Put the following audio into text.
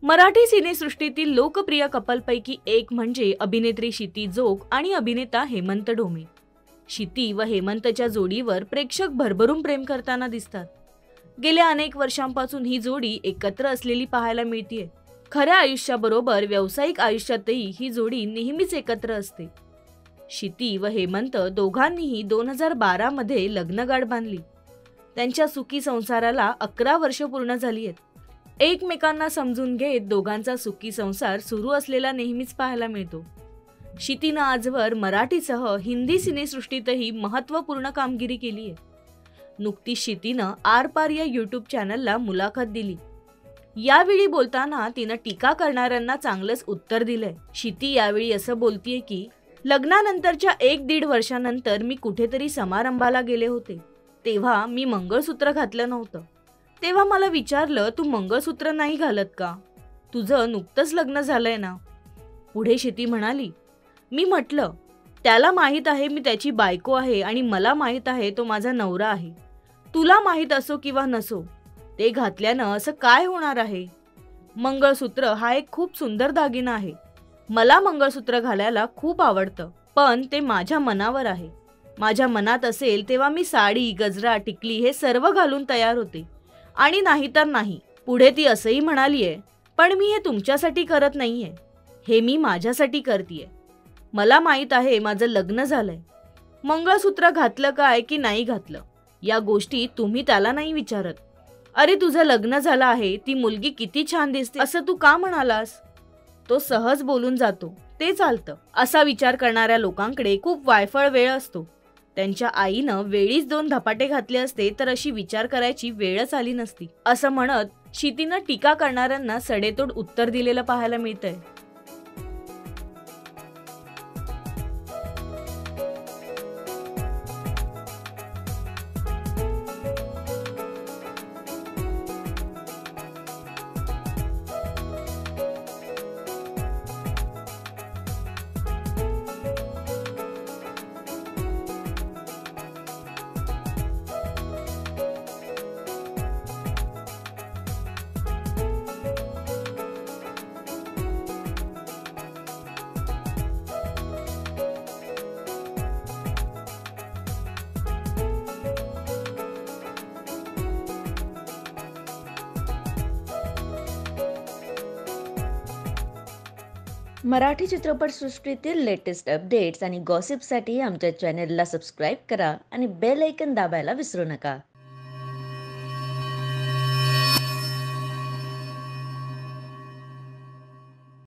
मराठी सिनेसृष्टीतील लोकप्रिय कपलपैकी एक म्हणजे अभिनेत्री क्षिती जोग आणि अभिनेता हेमंत ढोमे। क्षिती व हेमंतच्या जोडीवर प्रेक्षक भरभरून प्रेम करताना दिसतात। गेल्या अनेक वर्षांपासून ही जोडी एकत्र असलेली पाहायला मिळते। खऱ्या आयुष्याबरोबर व्यावसायिक आयुष्यातही ही जोडी नेहमीच एकत्र असते। क्षिती व हेमंत दोघांनीही 2012 मध्ये लग्नगाठ बांधली। त्यांच्या सुखी संसाराला 11 वर्ष पूर्ण झाली आहेत। एकमेकांना समजून घेत दोघांचा सुखी संसार सुरू असलेला नेहमीच पाहायला मिळतो। क्षितीनं आजवर मराठीसह हिंदी सिनेसृष्टीतही महत्त्वपूर्ण कामगिरी केली आहे। नुकतीच क्षितीनं आर पार या यूट्यूब चॅनलला मुलाखत दिली। यावेळी बोलताना तिनं टीका करणाऱ्यांना चांगलंच उत्तर दिलंय। क्षिती यावेळी असं बोलतीये की लग्नानंतरच्या 1-1.5 वर्षानंतर मी कुठेतरी समारंभाला गेले होते, तेव्हा मी मंगळसूत्र घातलं नव्हतं। तेव्हा मला विचारलं, तू मंगळसूत्र नाही घालत का? तुझं नुकतंच लग्न झालंय ना? पुढे क्षिती म्हणाली, मी म्हटलं त्याला माहित आहे मी त्याची बायको आहे आणि मला माहित आहे तो माझा नवरा आहे। तुला माहित असो किंवा नसो, ते घातल्यानं असं काय होणार आहे? मंगळसूत्र हा एक खूप सुंदर दागिना आहे। मला मंगळसूत्र घालायला खूप आवडतं, पण ते माझ्या मनावर आहे। माझ्या मनात असेल तेव्हा मी साडी, गजरा, टिकली हे सर्व घालून तयार होते आणि नाही तर नाही। पुढे ती असंही म्हणालीये, पण मी हे तुमच्यासाठी करत नाहीये, हे मी माझ्यासाठी करतेय। मला माहित आहे माझं लग्न झालंय। मंगळसूत्र घातलं काय की नाही घातलं या गोष्टी तुम्ही त्याला नाही विचारत। अरे तुझं लग्न झालं आहे, ती मुलगी किती छान दिसते असं तू का म्हणालास? तो सहज बोलून जातो, ते चालतं। असा विचार करणाऱ्या लोकांकडे खूप वायफळ वेळ असतो। त्यांच्या आईनं वेळीच 2 धपाटे घातले असते तर अशी विचार करायची वेळच आली नसती, असं म्हणत क्षितीनं टीका करणाऱ्यांना सडेतोड उत्तर दिलेलं पाहायला मिळतंय। मराठी चित्रपटसृष्टीतील लेटेस्ट अपडेट्स आणि गॉसिपसाठी आमच्या चॅनेलला सबस्क्राईब करा आणि बेल आयकॉन दाबायला विसरू नका।